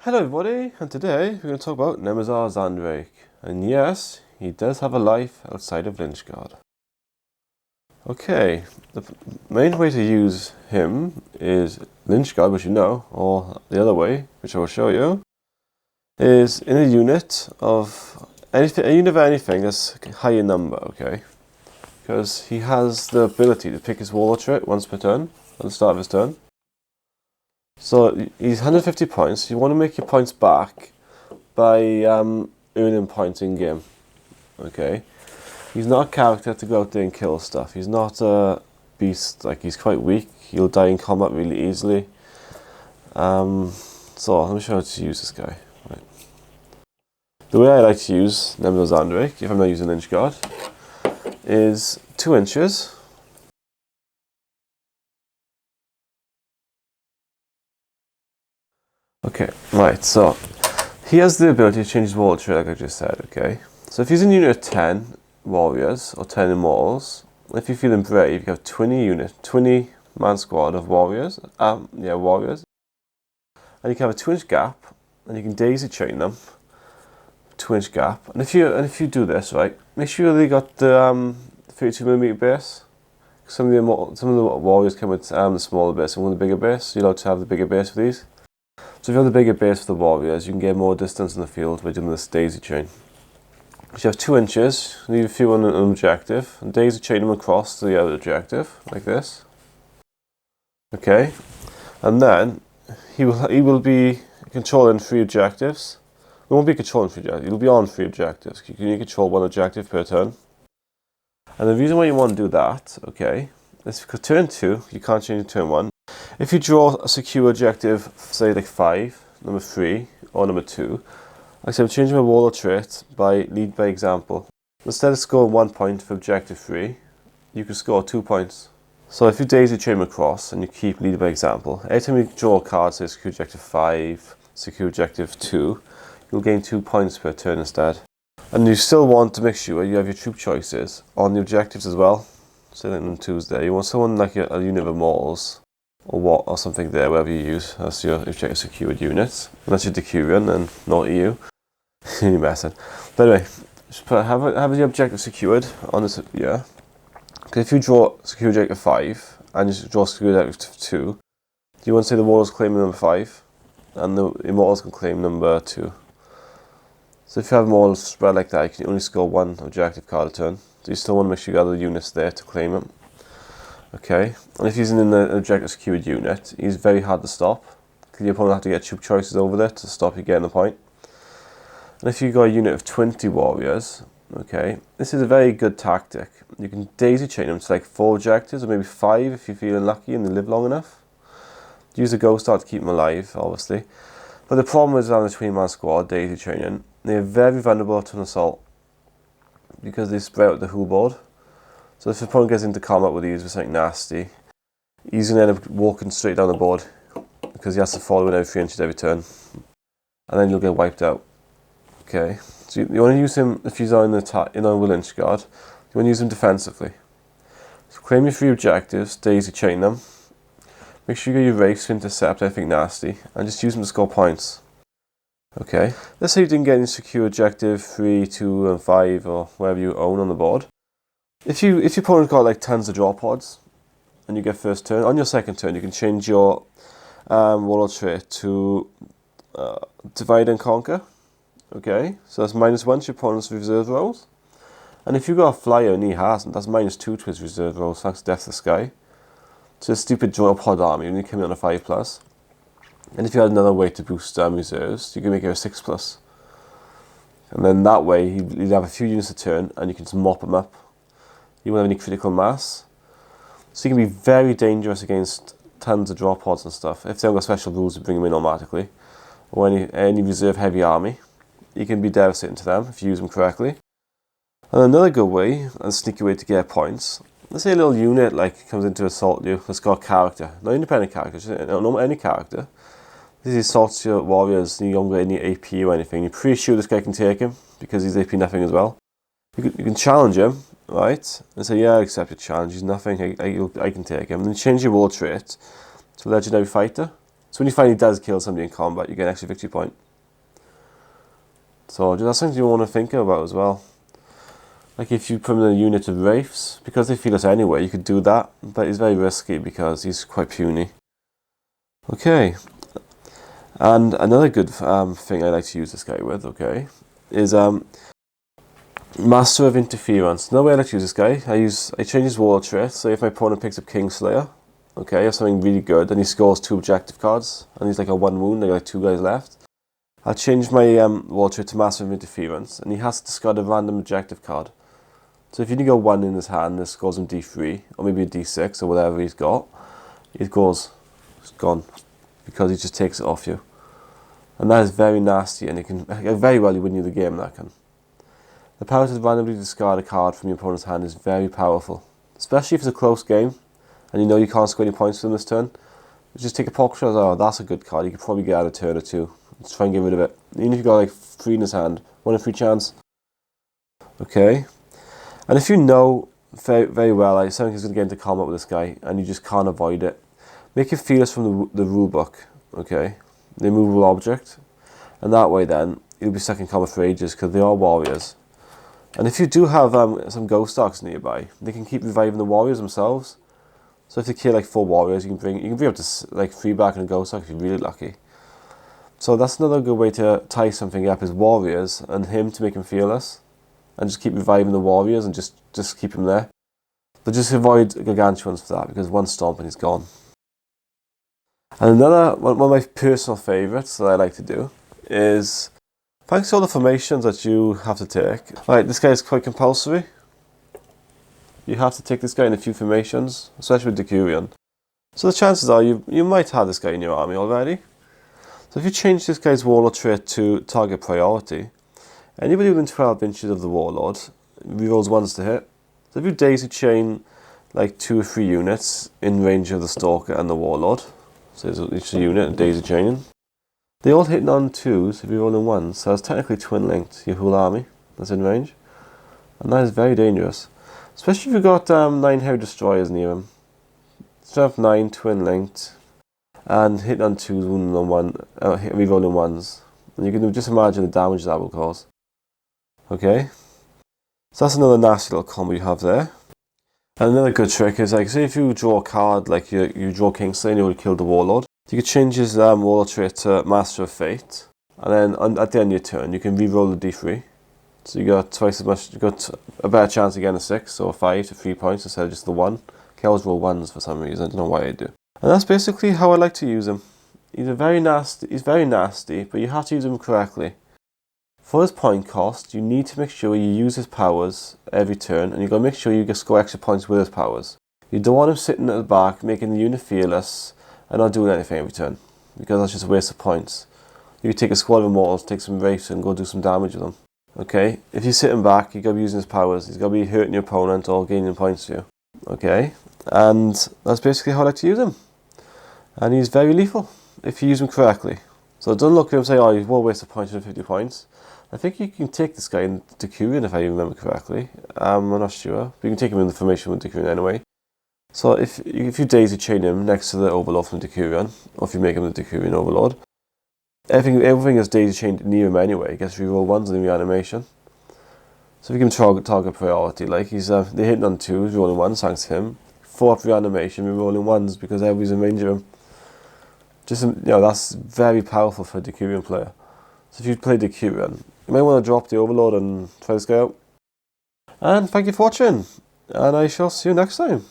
Hello everybody, and today we're going to talk about Nemasor Zahndrekh. And yes, he does have a life outside of Lynchguard. Okay, the main way to use him is Lynchguard, which you know, or the other way, which I will show you, is in a unit of anything that's high in number, okay? Because he has the ability to pick his warlord trait once per turn, at the start of his turn. So he's 150 points. You want to make your points back by earning points in game. Okay, he's not a character to go out there and kill stuff. He's not a beast. Like, he's quite weak. He'll die in combat really easily. So let me show you how to use this guy. Right. The way I like to use Nemasor Zandrakh, if I'm not using Lynchguard, is 2 inches. Okay, right, so he has the ability to change his warlord trait, like I just said, okay? So if he's in a unit of 10 warriors, or 10 immortals, if you're feeling brave, you have 20 man squad of warriors, warriors. And you can have a 2-inch gap, and you can daisy chain them, 2-inch gap. And if you do this, right, make sure they got the 32mm base. Some of the warriors come with the smaller base, and one with the bigger base, you're allowed to have the bigger base for these. So if you have the bigger base for the warriors, you can get more distance in the field by doing this daisy chain. If you have 2 inches, leave a few on an objective, and daisy chain them across to the other objective, like this. Okay, and then he will be controlling 3 objectives. He won't be controlling 3 objectives, he'll be on 3 objectives. You can control 1 objective per turn. And the reason why you want to do that, okay, is because turn 2, you can't change turn 1. If you draw a secure objective, say like 5, number 3, or number 2, like I said, I'm changing my warlord trait by lead by example. Instead of scoring 1 point for objective 3, you can score 2 points. So if you daisy chain across and you keep lead by example, every time you draw a card, say secure objective 5, secure objective 2, you'll gain 2 points per turn instead. And you still want to make sure you have your troop choices on the objectives as well. Say like on Tuesday, you want someone like a unit of immortals, or something there, whatever you use as your objective secured units. Unless you're Decurion and not EU. You're messing. But anyway, just have the objective secured on this, yeah. Because if you draw secure objective 5 and you draw secure objective 2, you want to say the warlords claim number 5 and the immortals can claim number 2. So if you have immortals spread like that, you can only score 1 objective card a turn. So you still want to make sure you got the units there to claim them. Okay, and if he's in an objective secured unit, he's very hard to stop, because your opponent will have to get troop choices over there to stop you getting the point. And if you've got a unit of 20 warriors, okay, this is a very good tactic. You can daisy chain them to like 4 objectives, or maybe 5 if you're feeling lucky and they live long enough. Use a ghost art to keep them alive, obviously. But the problem is on the 20-man squad, daisy chaining, they're very vulnerable to an assault, because they spread out the whole board. So if the opponent gets into combat with these with something nasty, he's going to end up walking straight down the board, because he has to follow in every 3 inches every turn. And then you'll get wiped out. Okay, so you want to use him if he's on the attack, with Lynchguard. You want to use him defensively. So claim your 3 objectives, daisy chain them. Make sure you get your wraiths to intercept anything nasty, and just use them to score points. Okay, let's say you didn't get any secure objective 3, 2, and 5, or whatever you own on the board. If your opponent got like tons of drop pods, and you get first turn, on your second turn you can change your warlord trait to divide and conquer. Okay, so that's -1 to your opponent's reserve rolls. And if you got a flyer and he hasn't, that's -2 to his reserve rolls thanks to Death to the Sky. So a stupid drop pod army when you come in on a 5+. And if you had another way to boost reserves, you can make it a 6+. And then that way you'd have a few units a turn and you can just mop them up. You won't have any critical mass. So you can be very dangerous against tons of drop pods and stuff. If they haven't got special rules to bring them in automatically, or any reserve heavy army, you can be devastating to them if you use them correctly. And another good way, and sneaky way to get points, let's say a little unit like comes in to assault you, that's got a character, not independent character, just any character. This assaults your warriors, you don't get any AP or anything. You're pretty sure this guy can take him, because he's AP nothing as well. You can challenge him, right? And say, yeah, I accept your challenge, he's nothing, I can take him. And then change your warlord trait to legendary fighter. So when you finally does kill somebody in combat, you get an extra victory point. So that's something you want to think about as well. Like if you put him in a unit of wraiths, because they feel us anyway, you could do that, but it's very risky because he's quite puny. Okay, and another good thing I like to use this guy with, okay, is Master of Interference. Another way I like to use this guy, I change his wall trait. So if my opponent picks up Kingslayer, okay, or something really good, and he scores 2 objective cards, and he's like a 1 wound, like 2 guys left, I'll change my wall trait to Master of Interference, and he has to discard a random objective card. So if you only got 1 in his hand, this scores him D3, or maybe a D6, or whatever he's got, it goes, it's gone, because he just takes it off you. And that is very nasty, and it can very well win you the game, that can. The power to randomly discard a card from your opponent's hand is very powerful, especially if it's a close game, and you know you can't score any points from this turn. You just take a pocket shot, oh, that's a good card, you could probably get out a turn or 2. Let's try and get rid of it. Even if you've got like 3 in his hand, 1 in 3 chance. Okay. And if you know very, very well, like something is going to get into combat with this guy, and you just can't avoid it, make it fearless from the rule book, okay? The immovable object. And that way then, you'll be stuck in combat for ages, because they are warriors. And if you do have some ghost arcs nearby, they can keep reviving the warriors themselves. So if they kill like 4 warriors, you can bring up to like 3 back in a ghost arc if you're really lucky. So that's another good way to tie something up, is warriors, and him to make him fearless. And just keep reviving the warriors and just keep him there. But just avoid gargantuans for that, because 1 stomp and he's gone. And another one of my personal favourites that I like to do is, thanks to all the formations that you have to take. Right, this guy is quite compulsory. You have to take this guy in a few formations, especially with Decurion. So the chances are you might have this guy in your army already. So if you change this guy's warlord trait to target priority, anybody within 12 inches of the warlord rerolls 1s to hit. So if you daisy chain like 2 or 3 units in range of the stalker and the warlord, so each unit and daisy chaining, they all hit on 2s if you're rolling 1s, so it's technically twin linked your whole army that's in range. And that is very dangerous. Especially if you've got 9 Hero Destroyers near him. Strength 9, twin linked, and hit on 2s, wounding on 1, rerolling 1s. And you can just imagine the damage that will cause. Okay, so that's another nasty little combo you have there. And another good trick is, like, say if you draw a card, like you draw Kingslayer and you would kill the warlord, you could change his warlord trait to Master of Fate, and then at the end of your turn you can re-roll the D3. So you got twice as much, you got a better chance of getting a 6 or 5 to 3 points instead of just the 1. I always roll 1s for some reason, I don't know why I do. And that's basically how I like to use him. He's very nasty, but you have to use him correctly. For his point cost, you need to make sure you use his powers every turn, and you've got to make sure you score extra points with his powers. You don't want him sitting at the back, making the unit fearless, and not doing anything every turn, because that's just a waste of points. You could take a squad of immortals, take some wraiths, and go do some damage with them. Okay, if you're sitting back, you've got to be using his powers. He's got to be hurting your opponent or gaining points for you. Okay, and that's basically how I like to use him. And he's very lethal if you use him correctly. So don't look at him and say, oh, he's more waste of points than 50 points. I think you can take this guy in Decurion if I remember correctly. I'm not sure, but you can take him in the formation with Decurion anyway. So if you daisy chain him next to the Overlord from Decurion, or if you make him the Decurion Overlord, everything is daisy chained near him anyway. He gets reroll 1s in the reanimation. So if you can target priority, like they're hitting on 2s, rolling 1s thanks to him. 4 up reanimation, we're rolling 1s because everybody's in range of him. Just, that's very powerful for a Decurion player. So if you play Decurion, you might want to drop the Overlord and try this guy out. And thank you for watching, and I shall see you next time.